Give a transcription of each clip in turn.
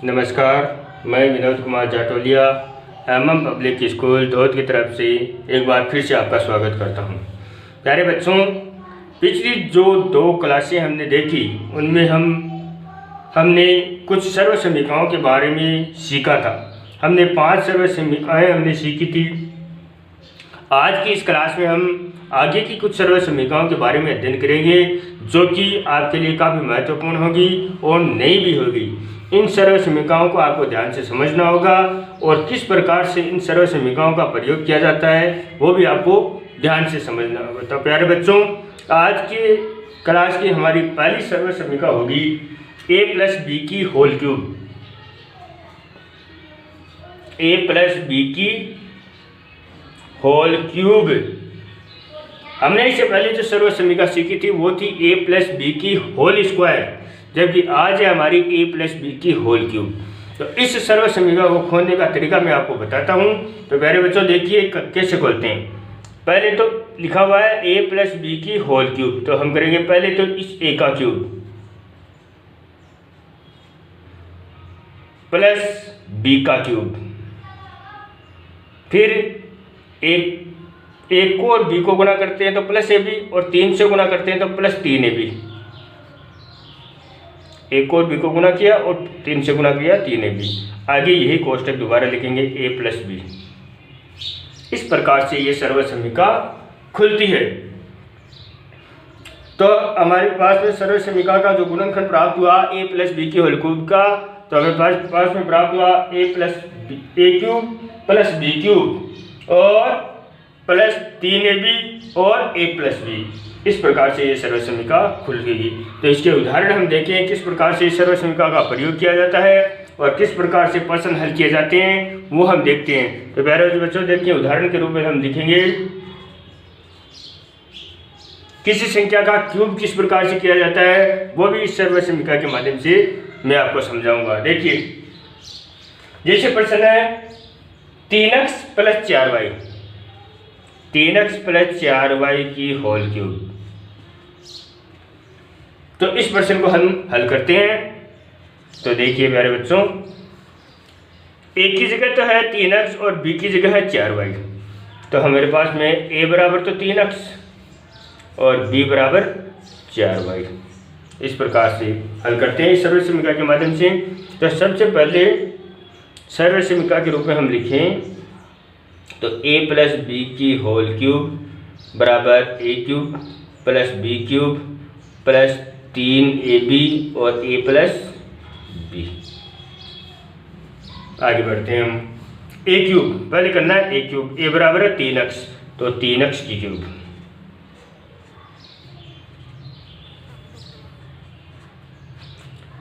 नमस्कार, मैं Vinod Kumar Jatolia MM public school Daud की तरफ से एक बार फिर से आपका स्वागत करता हूं। प्यारे बच्चों, पिछली जो 2 क्लासें हमने देखी उनमें हमने कुछ सर्व समीकरणों के बारे में सीखा था। हमने 5 सर्व समीकरणें हमने सीखी थी। आज की इस क्लास में हम आगे की कुछ सर्व समीकरणों के बारे में अध्ययन करेंगे जो कि आपके लिए काफ़ी महत्वपूर्ण होगी और नई भी होगी। इन सर्व समीकरणों को आपको ध्यान से समझना होगा और किस प्रकार से इन सर्व समीकरणों का प्रयोग किया जाता है वो भी आपको ध्यान से समझना होगा। तो प्यारे बच्चों, आज के क्लास की हमारी पहली सर्व समीकरण होगी a + b की होल क्यूब। a + b की होल क्यूब। हमने इससे पहले जो सर्व समीकरण सीखी थी वो थी a + b की होल स्क्वायर, जबकि आज है हमारी a + b की होल क्यूब। तो इस सर्व समीकरण को खोलने का तरीका मैं आपको बताता हूँ। तो प्यारे बच्चों, देखिए कैसे खोलते हैं। पहले तो लिखा हुआ है a + b की होल क्यूब, तो हम करेंगे पहले तो इस a का क्यूब प्लस b का क्यूब, फिर एक को और b को गुणा करते हैं तो प्लस ab, और 3 से गुणा करते हैं तो प्लस 3ab। एक और b को गुणा किया और 3 से गुणा किया 3ab। आगे यही कोष्टक दोबारा लिखेंगे a + b। इस प्रकार से ये सर्व समीकरण खुलती है। तो हमारे पास में सर्व समीकरण का जो गुणनखंड प्राप्त हुआ a + b की होल क्यूब का, तो हमें पास में प्राप्त हुआ a + a³ + b³ और प्लस 3ab और a + b। इस प्रकार से ये सर्व समीकरण खुल गई। तो इसके उदाहरण हम देखें किस प्रकार से इस सर्व समीकरण का प्रयोग किया जाता है और किस प्रकार से प्रश्न हल किए जाते हैं वो हम देखते हैं। तो प्यारे बच्चों, देखिए उदाहरण के रूप में हम लिखेंगे किसी संख्या का क्यूब किस प्रकार से किया जाता है वो भी इस सर्व समीकरण के माध्यम से मैं आपको समझाऊंगा। देखिए, जैसे प्रश्न है 3x + 4y, 3x + 4y की होल क्यूब। तो इस प्रश्न को हम हल करते हैं। तो देखिए प्यारे बच्चों, a की जगह तो है 3x और b की जगह है 4y। तो हमारे पास में a बराबर तो 3x और b बराबर 4y। इस प्रकार से हल करते हैं इस सर्व समीकरण के माध्यम से। तो सबसे पहले सर्व समीकरण के रूप में हम लिखें तो a + b की होल क्यूब बराबर a³ + b³ + 3ab और a + b। आगे बढ़ते हैं हम। a³ पहले करना है a³ a बराबर है 3x, तो 3x की क्यूब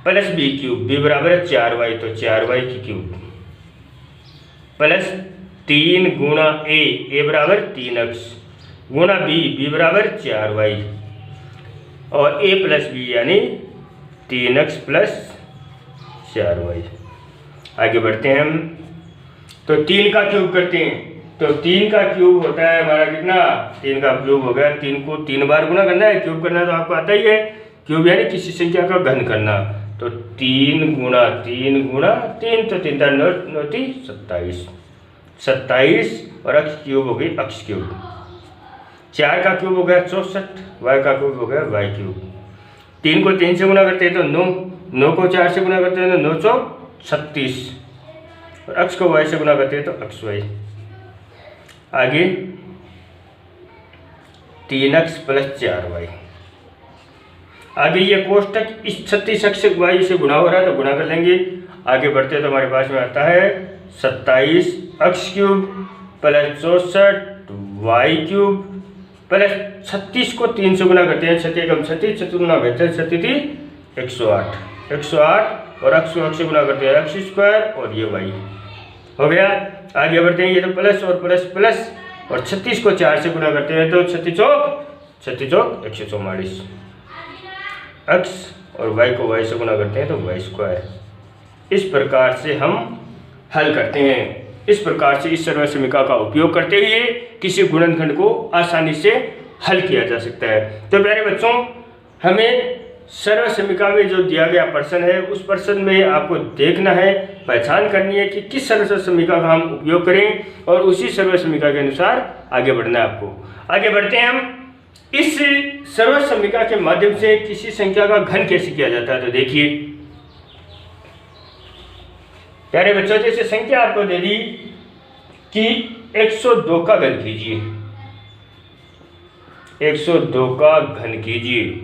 प्लस b³ b बराबर है 4y, तो 4y की क्यूब प्लस 3 गुणा a बराबर 3x गुणा b बराबर 4y और a + b यानी 3x + 4y। आगे बढ़ते हैं हम। तो 3 का क्यूब करते हैं। तो 3 का क्यूब होता है हमारा कितना, 3 का क्यूब हो गया, 3 को 3 बार गुणा करना है। क्यूब करना तो आपको आता ही है। क्यूब यानी किसी संख्या का घन करना। तो 3 गुणा 3 गुणा 3, तो 3 × 9 = 27, 27 और x क्यूब हो गई x क्यूब। 4 का क्यूब हो गया 64, y का क्यूब हो गया y³। 3 को 3 से गुणा करते हैं तो 9, 9 को 4 से गुणा करते हैं तो 9 × 36 और x को y से गुणा करते हैं तो xy। आगे 3x + 4y। आगे ये कोष्टक इस 36x से y से गुणा हो रहा है तो गुणा कर लेंगे। आगे बढ़ते हैं तो हमारे पास में आता है 27x³ + 64 y³ + 36 को 3 से गुणा करते हैं, 36 × 36, 36 गुना 36, 108, 108 और x को x से गुणा करते हैं x² और ये y हो गया। आगे बढ़ते हैं, ये तो प्लस और प्लस प्लस और 36 को 4 से गुणा करते हैं तो 36 चौक 144, x और y को y से गुणा करते हैं तो y²। इस प्रकार से हम हल करते हैं। इस प्रकार से इस सर्व समीकरण का उपयोग करते हुए किसी गुणनखंड को आसानी से हल किया जा सकता है। तो प्यारे बच्चों, हमें सर्व समीकरण में जो दिया गया प्रश्न है उस प्रश्न में आपको देखना है, पहचान करनी है कि किस सर्व समीकरण का हम उपयोग करें और उसी सर्व समीकरण के अनुसार आगे बढ़ना है आपको। आगे बढ़ते हैं हम। इस सर्व समीकरण के माध्यम से किसी संख्या का घन कैसे किया जाता है, तो देखिए प्यारे बच्चों, जैसे संख्या आपको दे दी कि 102 का घन कीजिए, 102 का घन कीजिए,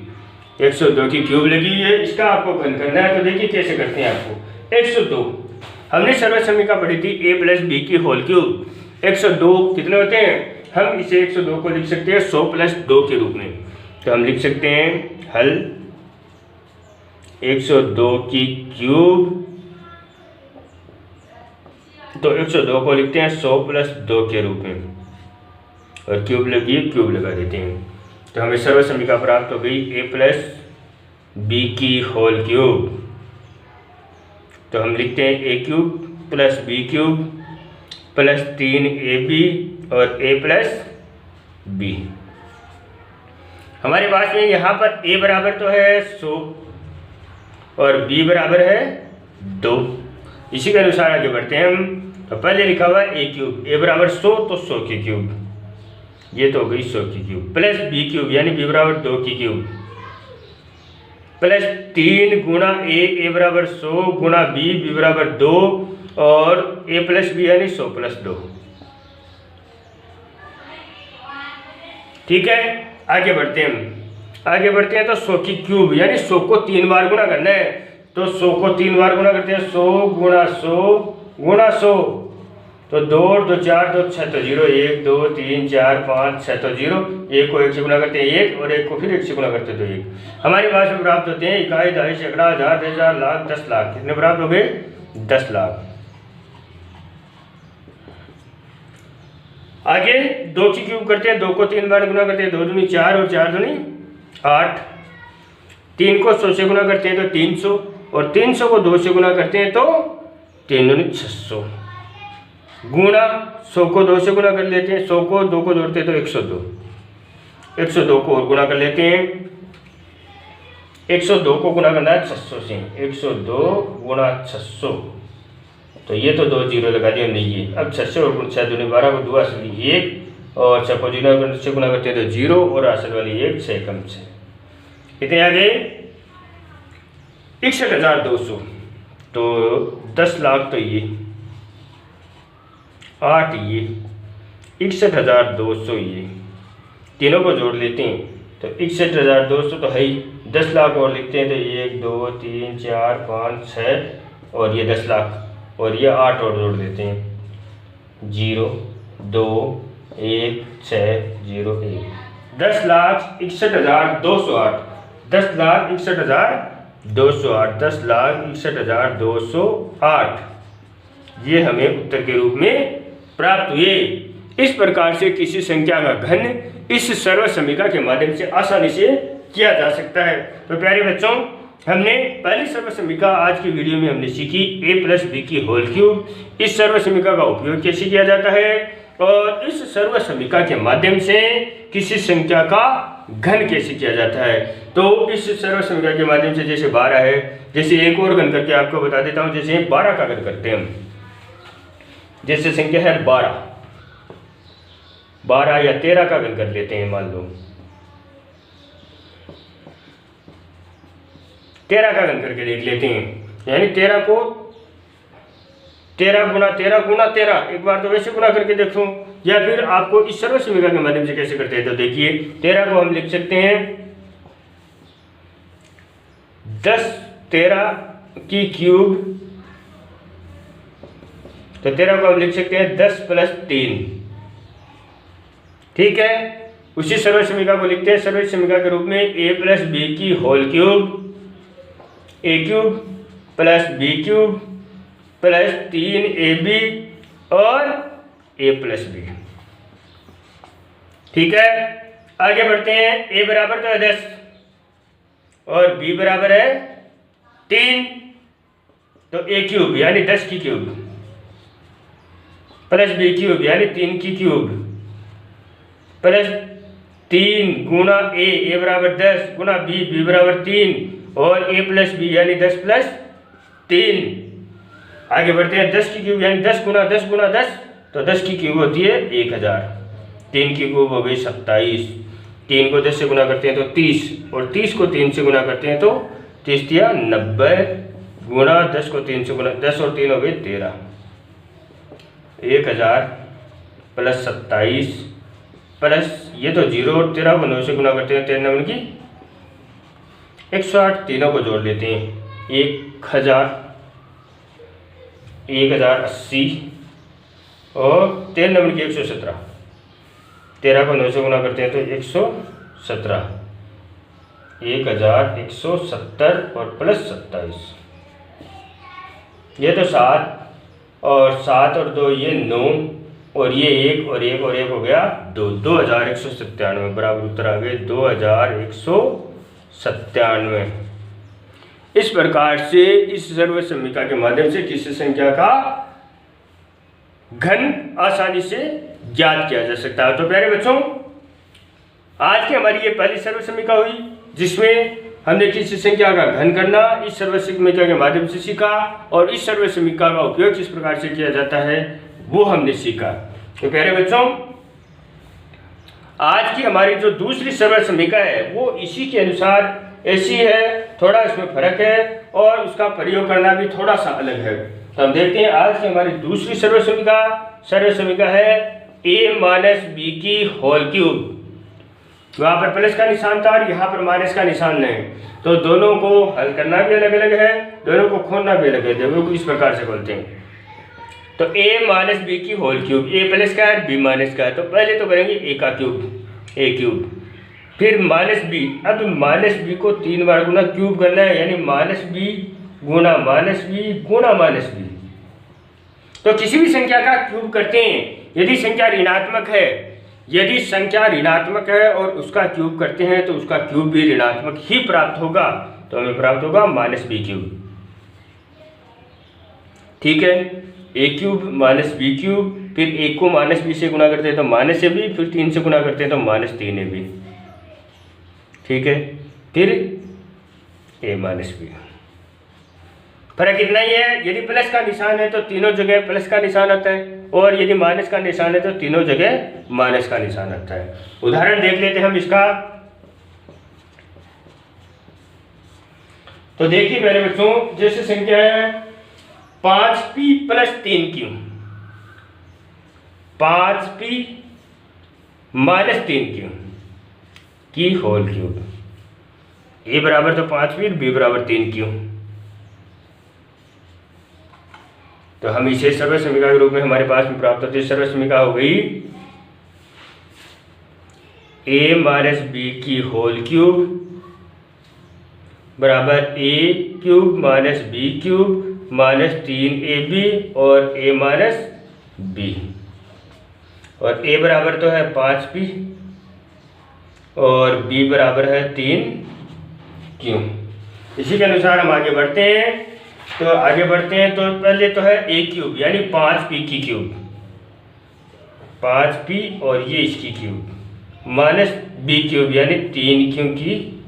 102 की क्यूब लगी हुई है, इसका आपको घन करना है। तो देखिए कैसे करते हैं आपको। 102 हमने सर्व समीकरण पढ़ी थी a प्लस बी की होल क्यूब। 102 कितने होते हैं, हम इसे 102 को लिख सकते हैं 100 प्लस 2 के रूप में। तो हम लिख सकते हैं हल 102 की क्यूब, तो 102 को लिखते हैं 100 प्लस 2 के रूप में और क्यूब लगी, क्यूब लगा देते हैं। तो हमें सर्व समीकरण प्राप्त हो गई a प्लस बी की होल क्यूब। तो हम लिखते हैं a cube plus B cube plus 3ab और a प्लस बी। हमारे पास में यहाँ पर a बराबर तो है 100 और b बराबर है 2। इसी के अनुसार आगे बढ़ते हैं हम। तो पहले लिखा हुआ है a क्यूब, a बराबर 100 तो 100 की क्यूब, ये तो हो गई 100 की क्यूब, प्लस बी क्यूब यानी b बराबर 2 की क्यूब प्लस 3 गुणा a बराबर 100 गुणा b बराबर 2 और a प्लस बी यानी 100 प्लस 2। ठीक है, आगे बढ़ते हैं। आगे बढ़ते हैं तो 100 की क्यूब यानी 100 को 3 बार गुणा करना है। तो 100 को 3 बार गुणा करते हैं, 100 गुणा 100 गुणा 100, तो 2 और 2 4, 2 6 तो 0, 1 2 3 4 5 6 तो 0, 1 को 1 से गुणा करते हैं 1 और 1 को फिर 1 से गुणा करते हैं तो 1। हमारे पास में प्राप्त होते हैं इकाई, दहाई, सैकड़ा, हजार, 1000, लाख, 10 लाख। कितने प्राप्त हो गए, 10 लाख। आगे 2 की क्यूब करते हैं, 2 को 3 बार गुणा करते हैं, 2 दूनी 4 और 4 दूनी 8। 3 को 100 से गुणा करते हैं तो 300 और 300 को 2 से गुणा करते हैं तो 3 दूनी 600 गुणा 100 को 2 से गुणा कर लेते हैं, 100 को 2 को जोड़ते हैं तो 102, 102 को और गुणा कर लेते हैं, 102 को गुणा करना है 600 से, 102 गुणा 600, तो ये तो 2 जीरो लगा दिया हमने ये। अब 600 और 6 दूनी 12 को 2 असली 1 और 6 को से गुणा करते हैं तो 0 और असल वाली 1 6 कम से। कितने आ गए, 61,200। तो 10 लाख तो ये 8 ये 61,200 ये तीनों को जोड़ लेते हैं तो 61,200 तो है ही। 10 लाख और लिखते हैं तो 1 2 3 4 5 6 और ये 10 लाख और ये 8 और जोड़ देते हैं 0 2 1 6 0 1 10,61,208 10,61,208 10,61,208 ये हमें उत्तर के रूप में प्राप्त हुए। इस प्रकार से किसी संख्या का घन इस सर्व समीकरण के माध्यम से आसानी से किया जा सकता है। तो प्यारे बच्चों, हमने पहली सर्व समीकरण आज की वीडियो में हमने सीखी a प्लस बी की होल क्यूब। इस सर्व समीकरण का उपयोग कैसे किया जाता है और इस सर्व समीकरण के माध्यम से किसी संख्या का घन कैसे किया जाता है। तो इस सर्व समीकरण के माध्यम से जैसे 12 है, जैसे एक और घन करके आपको बता देता हूँ। जैसे 12 का घन करते हैं हम, जैसे संख्या है 12 या 13 का घन कर लेते हैं। मान लो 13 का घन करके देख लेते हैं, यानी 13 को 13 गुणा 13 गुणा 13, एक बार तो वैसे गुणा करके देखो या फिर आपको इस सर्व समीकरण के माध्यम से कैसे करते हैं। तो देखिए 13 को हम लिख सकते हैं 10 13 की क्यूब, तो 13 को हम लिख सकते हैं 10 प्लस 3। ठीक है, उसी सर्व समीकरण को लिखते हैं सर्व समीकरण के रूप में a प्लस बी की whole cube, a cube plus b cube plus 3ab और a प्लस b। ठीक है, आगे बढ़ते हैं। a बराबर तो है 10 और b बराबर है 3, तो a क्यूब यानी 10 की क्यूब प्लस b क्यूब यानी 3 की क्यूब प्लस 3 गुणा ए बराबर 10 गुणा बी बराबर 3 और a प्लस बी यानी 10 प्लस 3। आगे बढ़ते हैं 10 की क्यूब यानी 10 गुणा 10 गुणा 10, तो 10 की क्यूब होती है 1000। 3 की क्यूब हो गई 27। 3 को 10 से गुना करते हैं तो 30 और 30 को 3 से गुना करते हैं तो 30 या 90 गुणा 10 को 3 से गुना 10 और 3 हो गए 13। 1000 प्लस 27 प्लस ये तो 0 और 13 को 9 से गुना करते हैं 13 नंबर की 108। तीनों को जोड़ लेते हैं 1000 1080 और 13 नंबर की 117। 13 को 9 से गुना करते हैं तो 117। 1170 और प्लस 27 ये तो 7 और 7 और 2 ये 9 और ये 1 और 1 और 1 हो गया 2। 2197 बराबर उत्तर आ गए 2197। इस प्रकार से इस सर्व समीकरण के माध्यम से किसी संख्या का घन आसानी से ज्ञात किया जा सकता है। तो प्यारे बच्चों, आज की हमारी ये पहली सर्व समीकरण हुई जिसमें हमने किसी संख्या का घन करना इस सर्व समीकरण के माध्यम से सीखा और इस सर्व समीकरण का उपयोग किस प्रकार से किया जाता है वो हमने सीखा। तो प्यारे बच्चों, आज की हमारी जो दूसरी सर्व समीकरण है वो इसी के अनुसार ऐसी है, थोड़ा इसमें फर्क है और उसका प्रयोग करना भी थोड़ा सा अलग है। तो हम देखते हैं आज की हमारी दूसरी सर्व समीकरण है a माइनस बी की होल क्यूब। वहाँ पर प्लस का निशान था और यहाँ पर माइनस का निशान नहीं, तो दोनों को हल करना भी अलग अलग है, दोनों को खोलना भी अलग है। देखो इस प्रकार से खोलते हैं तो a माइनस बी की होल क्यूब, a प्लस का है b माइनस का है, तो पहले तो करेंगे a का क्यूब, a क्यूब, फिर माइनस बी। अब माइनस बी को 3 बार गुना क्यूब करना है यानी माइनस बी गुना माइनस बी गुना माइनस बी। तो किसी भी संख्या का क्यूब करते हैं, यदि संख्या ऋणात्मक है और उसका क्यूब करते हैं तो उसका क्यूब भी ऋणात्मक ही प्राप्त होगा, तो हमें प्राप्त होगा माइनस बी क्यूब। ठीक है, A cube minus B cube, फिर एक को माइनस बी से गुना करते हैं तो माइनस ए बी, फिर 3 से गुना करते हैं तो माइनस 3 ए बी। ठीक है, फिर ए माइनस बी। फर्क इतना ही है, यदि प्लस का निशान है तो तीनों जगह प्लस का निशान आता है और यदि माइनस का निशान है तो तीनों जगह माइनस का निशान आता है। उदाहरण देख लेते हैं हम इसका। तो देखिए मेरे बच्चों, जैसे संख्या है 5p plus 3q, 5p minus 3q की होल क्यूब। a बराबर तो 5p, b बराबर 3q। तो हम इसे सर्व समीकरण के रूप में हमारे पास में प्राप्त होती है। सर्व समीकरण हो गई a माइनस बी की होल क्यूब बराबर a cube minus B cube minus 3ab और a माइनस b, और a बराबर तो है 5p और b बराबर है 3q। इसी के अनुसार हम आगे बढ़ते हैं। तो पहले तो है a क्यूब यानी 5p की क्यूब, 5p और ये इसकी क्यूब माइनस b क्यूब यानी 3q की,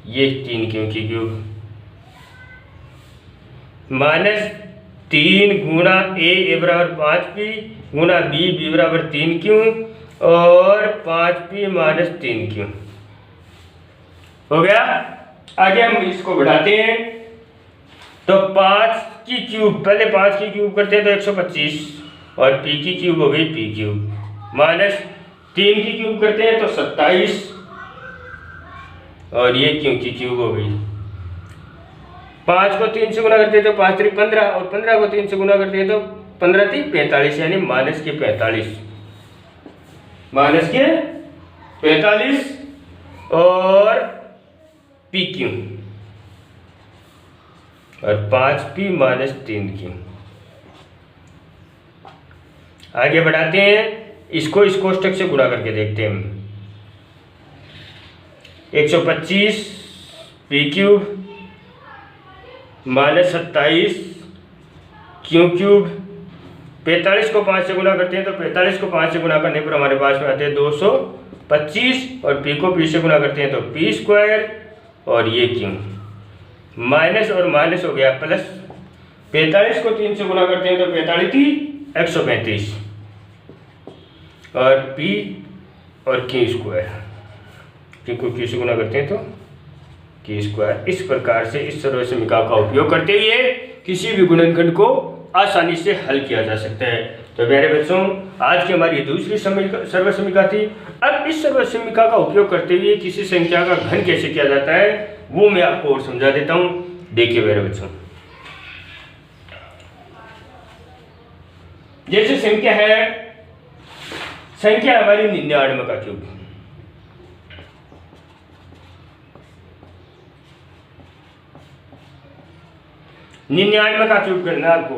ये 3q की क्यूब माइनस 3 गुणा a बराबर 5p गुणा b बराबर 3q और 5p माइनस 3q हो गया। आगे हम इसको बढ़ाते हैं तो 5 की क्यूब, पहले 5 की क्यूब करते हैं तो 125 और p की क्यूब हो गई p क्यूब, माइनस 3 की क्यूब करते हैं तो 27 और ये q की क्यूब हो गई। 5 को 3 से गुना करते हैं तो 5 3 15 और 15 को 3 से गुना करते हैं तो 15 3 45 यानी माइनस के 45 और p क्यूब और 5p माइनस 3q। आगे बढ़ाते हैं, इसको इस कोष्टक से गुणा करके देखते हैं। 125 p cube minus 27 q cube, 45 को 5 से गुना करते हैं तो 45 को 5 से गुना करने पर हमारे पास में आते हैं 25 और p को p से गुना करते हैं तो p स्क्वायर और ये क्यों माइनस और माइनस हो गया प्लस 45 को 3 से गुना करते हैं तो 45 थी 135 और p और q स्क्वायर p को q से गुना करते हैं तो q स्क्वायर। इस प्रकार से इस सर्वसमीकरण का उपयोग करते हुए किसी भी गुणनखंड को आसानी से हल किया जा सकता है। तो प्यारे बच्चों, आज की हमारी दूसरी सर्वसमीकरण थी। अब इस सर्वसमीकरण का उपयोग करते हुए किसी संख्या का घन कैसे किया जाता है वो मैं आपको और समझा देता हूं। देखिए प्यारे बच्चों, जैसे संख्या हमारी 99 का क्यूब, का क्यूब करना है आपको।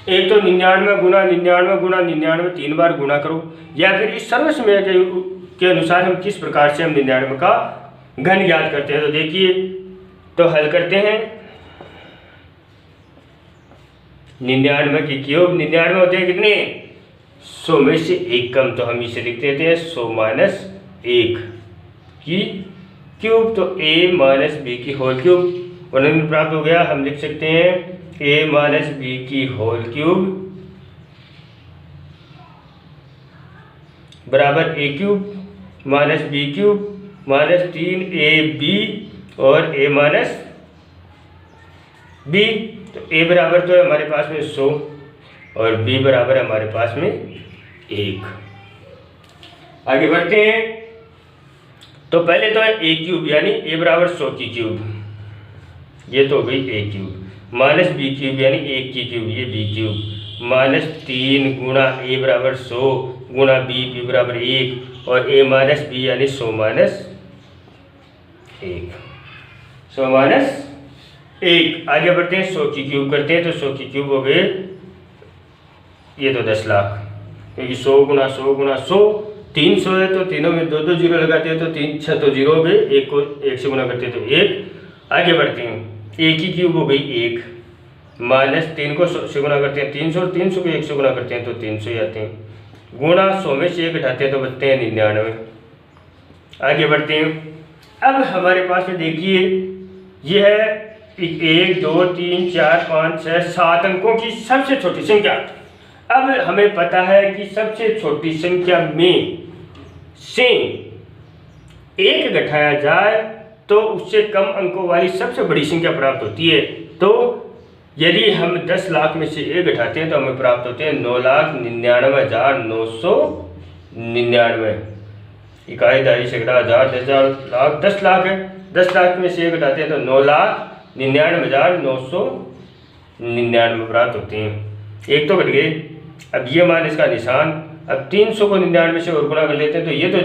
एक तो 99 गुना 99 गुना 99 3 बार गुणा करो, या फिर इस सर्वसमीकरण के अनुसार हम किस प्रकार से हम 99 का घन ज्ञात करते हैं। तो देखिए, तो हल करते हैं। 99 की क्यूब, 99 होते हैं कितने 100 में से एक कम, तो हम इसे लिख देते हैं 100 माइनस 1 की क्यूब, तो a माइनस बी की होल क्यूब उन्हें प्राप्त हो गया। हम लिख सकते हैं a माइनस बी की होल क्यूब बराबर a cube minus B cube minus 3ab और a माइनस b। तो a बराबर तो है हमारे पास में 100 और b बराबर है हमारे पास में 1। आगे बढ़ते हैं। तो पहले तो है a क्यूब यानी a बराबर 100 की क्यूब, ये तो हो गई a cube, minus B cube यानी 1 की क्यूब, ये बी क्यूब, माइनस 3 गुणा a बराबर 100 गुणा b बराबर 1 और a माइनस बी यानी 100 माइनस 1, 100 माइनस 1। आगे बढ़ते हैं, 100 की क्यूब करते हैं तो 100 की क्यूब हो गए ये तो 10 लाख, क्योंकि 100 गुणा 100 गुणा 100 300 है, तो तीनों में 2 2 जीरो लगाते हैं तो 3 6 तो जीरो हो गए, एक को 1 से गुणा करते हैं तो 1। आगे बढ़ते हैं, 1 की क्यूब हो गई 1 माइनस 3 को 100 से गुणा करते हैं 300 और 300 को 1 से गुणा करते हैं तो 300 ही आते हैं, गुणा 100 में से 1 घटाते हैं तो बचते हैं 99। आगे बढ़ते हैं। अब हमारे पास में देखिए ये है 1 2 3 4 5 6 7 अंकों की सबसे छोटी संख्या। अब हमें पता है कि सबसे छोटी संख्या में से 1 घटाया जाए तो उससे कम अंकों वाली सबसे बड़ी संख्या प्राप्त होती है। तो यदि हम 10 लाख में से 1 घटाते हैं तो हमें प्राप्त होते हैं 9,99,999। इकाई दहाई सैकड़ा हज़ार 10,000 लाख 10 लाख है, 10 लाख में से 1 घटाते हैं तो 9,99,999 प्राप्त होते हैं। एक तो घट गए, अब ये मान इसका निशान। अब 300 को 99 से और गुणा कर लेते हैं तो ये तो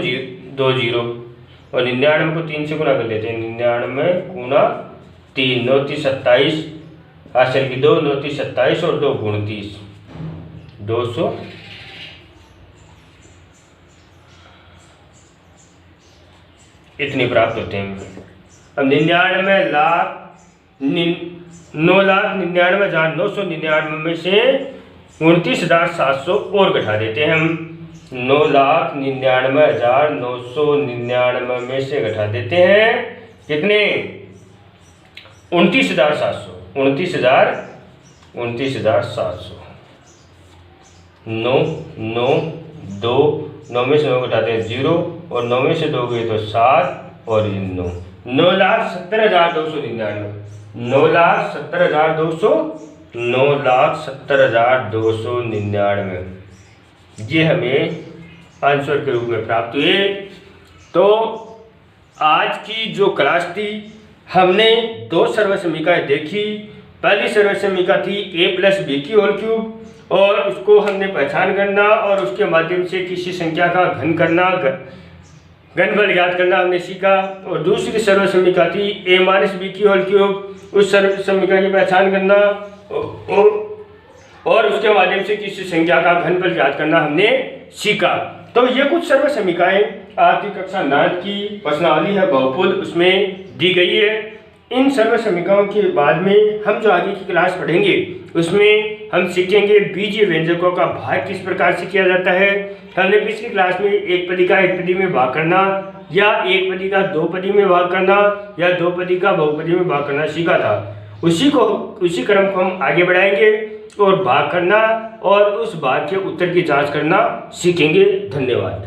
2 जीरो और 99 को 3 से गुणा कर लेते हैं, 99 गुणा 3 9 3 27 हासिल की 2 9 3 27 और 2 29 200 इतने प्राप्त होते हैं। अब 9,99,999 में से 29,700 और घटा देते हैं हम। 9,99,999 में से घटा देते हैं कितने 29,700 29,700 9 9 2 9 में से 9 घटाते हैं 0 और 9 में से 2 गए तो 7 और 9 9,70,299 9,70,299 ये हमें आंसर के रूप में प्राप्त हुए। तो आज की जो क्लास थी हमने 2 सर्वसमीकरण देखी। पहली सर्वसमीकरण थी a प्लस बी की होल क्यूब और उसको हमने पहचान करना और उसके माध्यम से किसी संख्या का घन करना घनफल ज्ञात करना हमने सीखा। और दूसरी सर्वसमीकरण थी a माइनस बी की होल क्यूब, उस सर्वसमीकरण की पहचान करना और उसके माध्यम से किसी संख्या का घनफल ज्ञात करना हमने सीखा। तो ये कुछ सर्वसमीकरण आपकी कक्षा 9 की प्रश्नावली है बहुपद उसमें दी गई है। इन सर्वसमीकरणों के बाद में हम जो आगे की क्लास पढ़ेंगे उसमें हम सीखेंगे बीजीय व्यंजकों का भाग किस प्रकार से किया जाता है। हमने पिछली क्लास में एक पदी का एक पदी में भाग करना, या एक पदी का दो पदी में भाग करना, या दो पदी का बहुपदी में भाग करना सीखा था। उसी क्रम को हम आगे बढ़ाएंगे और भाग करना और उस भाग के उत्तर की जांच करना सीखेंगे। धन्यवाद।